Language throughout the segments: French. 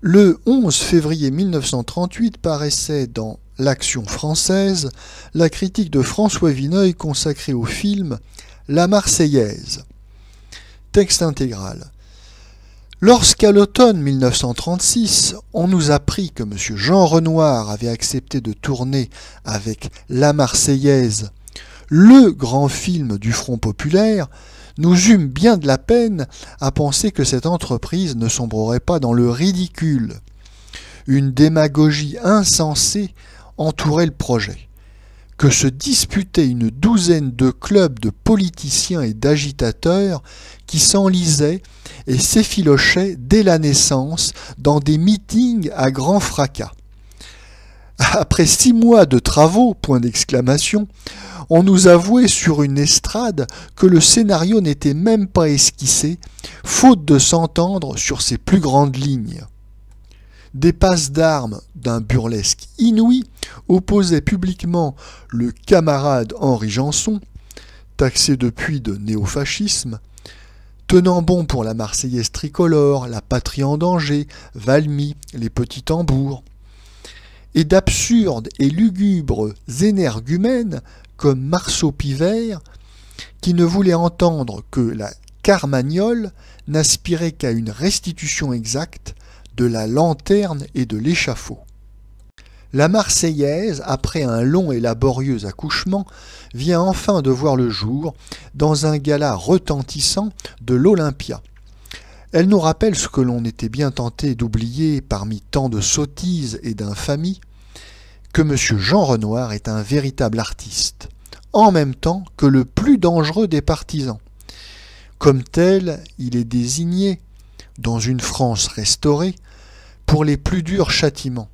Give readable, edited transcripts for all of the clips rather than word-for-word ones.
Le 11 février 1938 paraissait dans l'Action française la critique de François Vineuil consacrée au film La Marseillaise. Texte intégral. Lorsqu'à l'automne 1936, on nous apprit que M. Jean Renoir avait accepté de tourner avec La Marseillaise, le grand film du Front populaire, nous eûmes bien de la peine à penser que cette entreprise ne sombrerait pas dans le ridicule. Une démagogie insensée entourait le projet. Que se disputaient une douzaine de clubs de politiciens et d'agitateurs qui s'enlisaient et s'effilochaient dès la naissance dans des meetings à grand fracas. Après 6 mois de travaux, point d'exclamation, on nous avouait sur une estrade que le scénario n'était même pas esquissé, faute de s'entendre sur ses plus grandes lignes. Des passes d'armes d'un burlesque inouï opposaient publiquement le camarade Henri Janson, taxé depuis de néofascisme, tenant bon pour la Marseillaise tricolore, la patrie en danger, Valmy, les petits tambours, et d'absurdes et lugubres énergumènes comme Marceau Pivert, qui ne voulait entendre que la Carmagnole n'aspirait qu'à une restitution exacte de la lanterne et de l'échafaud. La Marseillaise, après un long et laborieux accouchement, vient enfin de voir le jour dans un gala retentissant de l'Olympia. Elle nous rappelle ce que l'on était bien tenté d'oublier parmi tant de sottises et d'infamies, que M. Jean Renoir est un véritable artiste, en même temps que le plus dangereux des partisans. Comme tel, il est désigné, dans une France restaurée, pour les plus durs châtiments.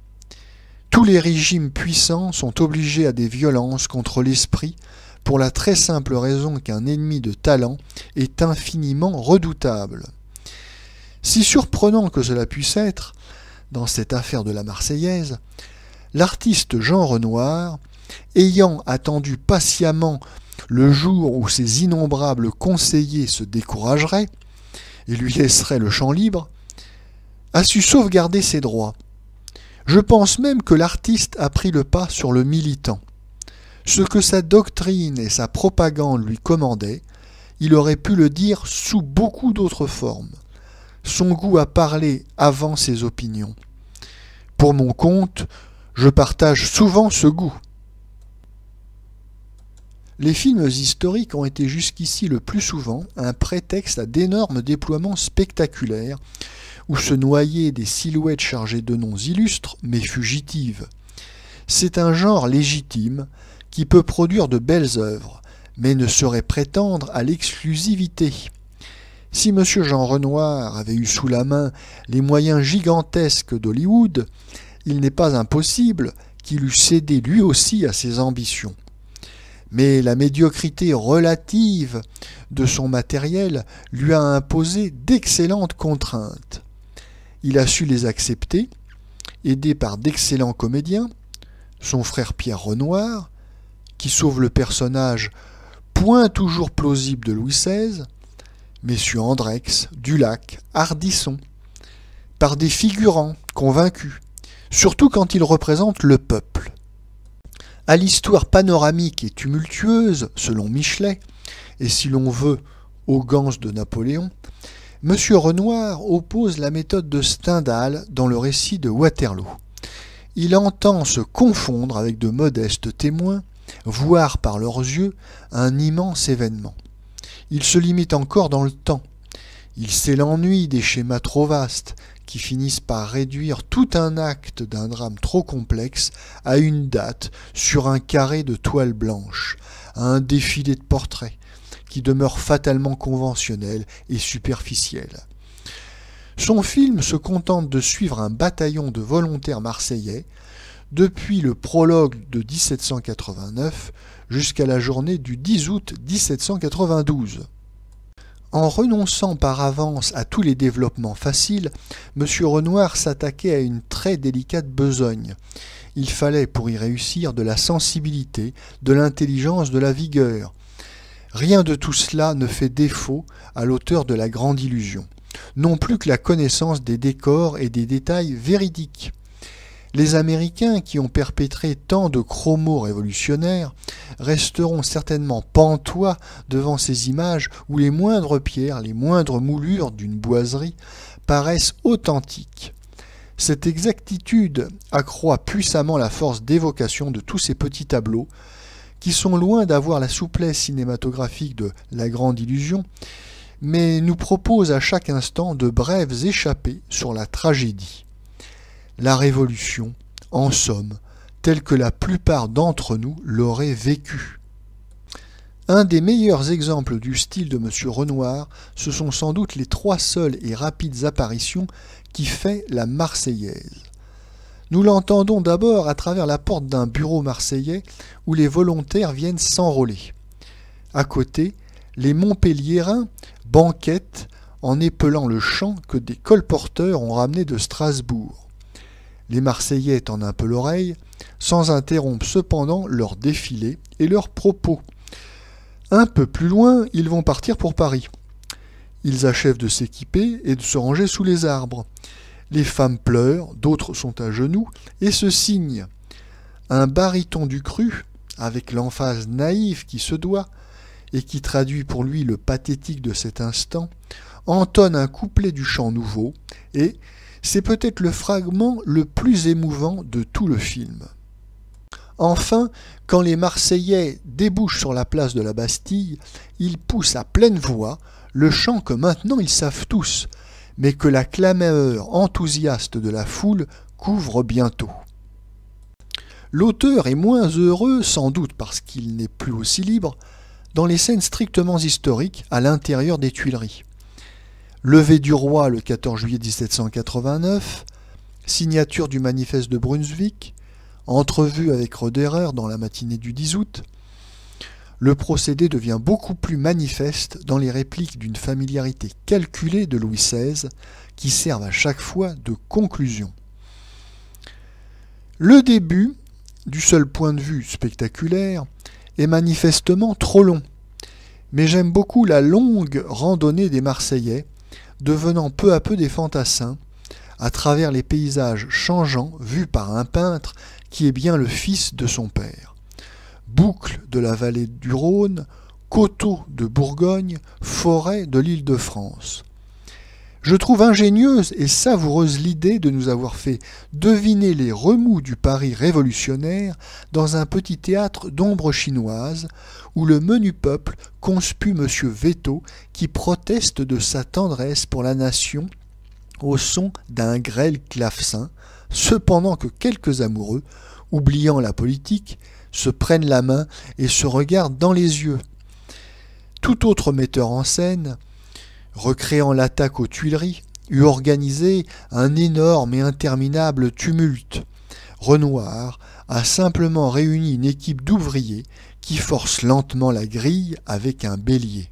Tous les régimes puissants sont obligés à des violences contre l'esprit pour la très simple raison qu'un ennemi de talent est infiniment redoutable. Si surprenant que cela puisse être, dans cette affaire de la Marseillaise, l'artiste Jean Renoir, ayant attendu patiemment le jour où ses innombrables conseillers se décourageraient et lui laisseraient le champ libre, a su sauvegarder ses droits. Je pense même que l'artiste a pris le pas sur le militant. Ce que sa doctrine et sa propagande lui commandaient, il aurait pu le dire sous beaucoup d'autres formes. Son goût à parler avant ses opinions. Pour mon compte, je partage souvent ce goût. Les films historiques ont été jusqu'ici le plus souvent un prétexte à d'énormes déploiements spectaculaires où se noyaient des silhouettes chargées de noms illustres mais fugitives. C'est un genre légitime qui peut produire de belles œuvres, mais ne saurait prétendre à l'exclusivité. Si M. Jean Renoir avait eu sous la main les moyens gigantesques d'Hollywood, il n'est pas impossible qu'il eût cédé lui aussi à ses ambitions. Mais la médiocrité relative de son matériel lui a imposé d'excellentes contraintes. Il a su les accepter, aidé par d'excellents comédiens, son frère Pierre Renoir, qui sauve le personnage point toujours plausible de Louis XVI, messieurs Andrex, Dulac, Ardisson, par des figurants convaincus, surtout quand ils représentent le peuple. À l'histoire panoramique et tumultueuse, selon Michelet, et si l'on veut aux ganses de Napoléon, M. Renoir oppose la méthode de Stendhal dans le récit de Waterloo. Il entend se confondre avec de modestes témoins, voir par leurs yeux un immense événement. Il se limite encore dans le temps. Il sait l'ennui des schémas trop vastes qui finissent par réduire tout un acte d'un drame trop complexe à une date sur un carré de toile blanche, à un défilé de portraits qui demeure fatalement conventionnel et superficiel. Son film se contente de suivre un bataillon de volontaires marseillais depuis le prologue de 1789 jusqu'à la journée du 10 août 1792. En renonçant par avance à tous les développements faciles, M. Renoir s'attaquait à une très délicate besogne. Il fallait pour y réussir de la sensibilité, de l'intelligence, de la vigueur. Rien de tout cela ne fait défaut à l'auteur de La Grande Illusion. non plus que la connaissance des décors et des détails véridiques. Les Américains, qui ont perpétré tant de chromos révolutionnaires, resteront certainement pantois devant ces images où les moindres pierres, les moindres moulures d'une boiserie paraissent authentiques. Cette exactitude accroît puissamment la force d'évocation de tous ces petits tableaux, qui sont loin d'avoir la souplesse cinématographique de La Grande Illusion, mais nous proposent à chaque instant de brèves échappées sur la tragédie. La Révolution, en somme, telle que la plupart d'entre nous l'auraient vécue. Un des meilleurs exemples du style de M. Renoir, ce sont sans doute les 3 seules et rapides apparitions qui fait la Marseillaise. Nous l'entendons d'abord à travers la porte d'un bureau marseillais où les volontaires viennent s'enrôler. À côté, les Montpelliérains banquettent en épelant le chant que des colporteurs ont ramené de Strasbourg. Les Marseillais tendent un peu l'oreille, sans interrompre cependant leur défilé et leurs propos. Un peu plus loin, ils vont partir pour Paris. Ils achèvent de s'équiper et de se ranger sous les arbres. Les femmes pleurent, d'autres sont à genoux et se signent. Un baryton du cru, avec l'emphase naïve qui se doit, et qui traduit pour lui le pathétique de cet instant, entonne un couplet du chant nouveau, et c'est peut-être le fragment le plus émouvant de tout le film. Enfin, quand les Marseillais débouchent sur la place de la Bastille, ils poussent à pleine voix le chant que maintenant ils savent tous, mais que la clameur enthousiaste de la foule couvre bientôt. L'auteur est moins heureux, sans doute parce qu'il n'est plus aussi libre, dans les scènes strictement historiques à l'intérieur des Tuileries. Levé du roi le 14 juillet 1789, signature du manifeste de Brunswick, entrevue avec Roederer dans la matinée du 10 août, le procédé devient beaucoup plus manifeste dans les répliques d'une familiarité calculée de Louis XVI qui servent à chaque fois de conclusion. Le début, du seul point de vue spectaculaire, est manifestement trop long, mais j'aime beaucoup la longue randonnée des Marseillais, devenant peu à peu des fantassins, à travers les paysages changeants vus par un peintre qui est bien le fils de son père. Boucles de la vallée du Rhône, coteaux de Bourgogne, forêts de l'Île-de-France. Je trouve ingénieuse et savoureuse l'idée de nous avoir fait deviner les remous du Paris révolutionnaire dans un petit théâtre d'ombre chinoise où le menu peuple conspue M. Veto qui proteste de sa tendresse pour la nation au son d'un grêle clavecin, cependant que quelques amoureux, oubliant la politique, se prennent la main et se regardent dans les yeux. Tout autre metteur en scène, recréant l'attaque aux Tuileries, eût organisé un énorme et interminable tumulte. Renoir a simplement réuni une équipe d'ouvriers qui forcent lentement la grille avec un bélier.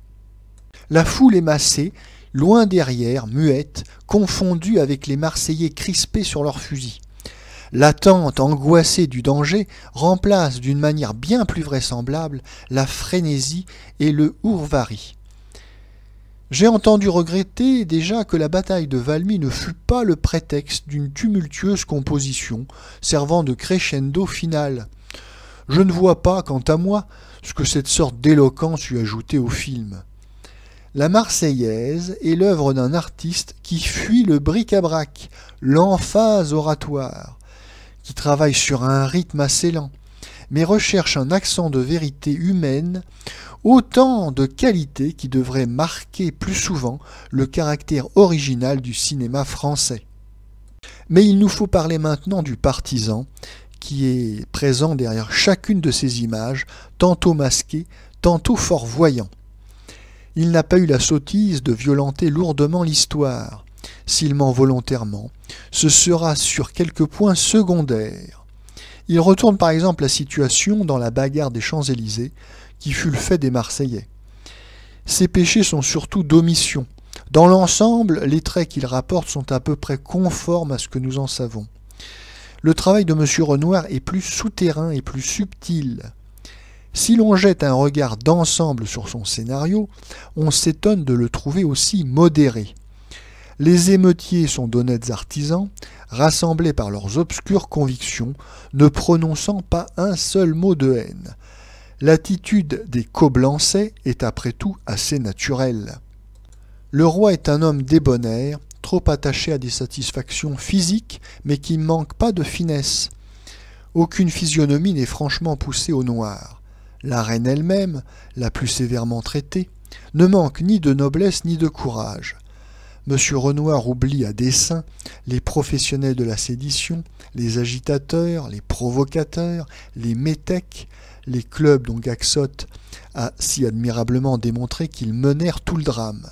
La foule est massée, loin derrière, muette, confondue avec les Marseillais crispés sur leurs fusils. L'attente angoissée du danger remplace d'une manière bien plus vraisemblable la frénésie et le hourvari. J'ai entendu regretter déjà que la bataille de Valmy ne fût pas le prétexte d'une tumultueuse composition servant de crescendo final. Je ne vois pas, quant à moi, ce que cette sorte d'éloquence eût ajouté au film. La Marseillaise est l'œuvre d'un artiste qui fuit le bric-à-brac, l'emphase oratoire, qui travaille sur un rythme assez lent, mais recherche un accent de vérité humaine, autant de qualités qui devraient marquer plus souvent le caractère original du cinéma français. Mais il nous faut parler maintenant du partisan, qui est présent derrière chacune de ces images, tantôt masqué, tantôt fort voyant. Il n'a pas eu la sottise de violenter lourdement l'histoire. S'il ment volontairement, ce sera sur quelques points secondaires. Il retourne par exemple la situation dans la bagarre des Champs-Élysées, qui fut le fait des Marseillais. Ces péchés sont surtout d'omission. Dans l'ensemble, les traits qu'il rapporte sont à peu près conformes à ce que nous en savons. Le travail de M. Renoir est plus souterrain et plus subtil. Si l'on jette un regard d'ensemble sur son scénario, on s'étonne de le trouver aussi modéré. Les émeutiers sont d'honnêtes artisans, rassemblés par leurs obscures convictions, ne prononçant pas un seul mot de haine. L'attitude des Coblentçais est après tout assez naturelle. Le roi est un homme débonnaire, trop attaché à des satisfactions physiques, mais qui ne manque pas de finesse. Aucune physionomie n'est franchement poussée au noir. La reine elle-même, la plus sévèrement traitée, ne manque ni de noblesse ni de courage. M. Renoir oublie à dessein les professionnels de la sédition, les agitateurs, les provocateurs, les métèques, les clubs dont Gaxote a si admirablement démontré qu'ils menèrent tout le drame.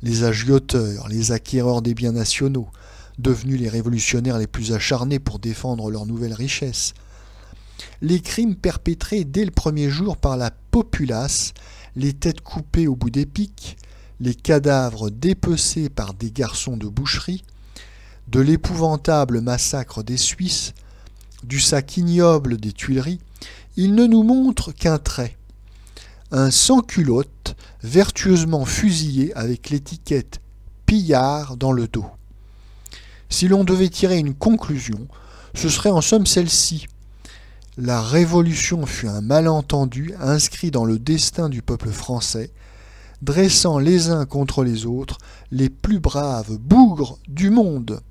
Les agioteurs, les acquéreurs des biens nationaux, devenus les révolutionnaires les plus acharnés pour défendre leurs nouvelles richesses. Les crimes perpétrés dès le premier jour par la populace, les têtes coupées au bout des pics, les cadavres dépecés par des garçons de boucherie, de l'épouvantable massacre des Suisses, du sac ignoble des Tuileries, ils ne nous montrent qu'un trait. Un sans-culotte vertueusement fusillé avec l'étiquette « pillard » dans le dos. Si l'on devait tirer une conclusion, ce serait en somme celle-ci. La Révolution fut un malentendu inscrit dans le destin du peuple français, dressant les uns contre les autres les plus braves bougres du monde.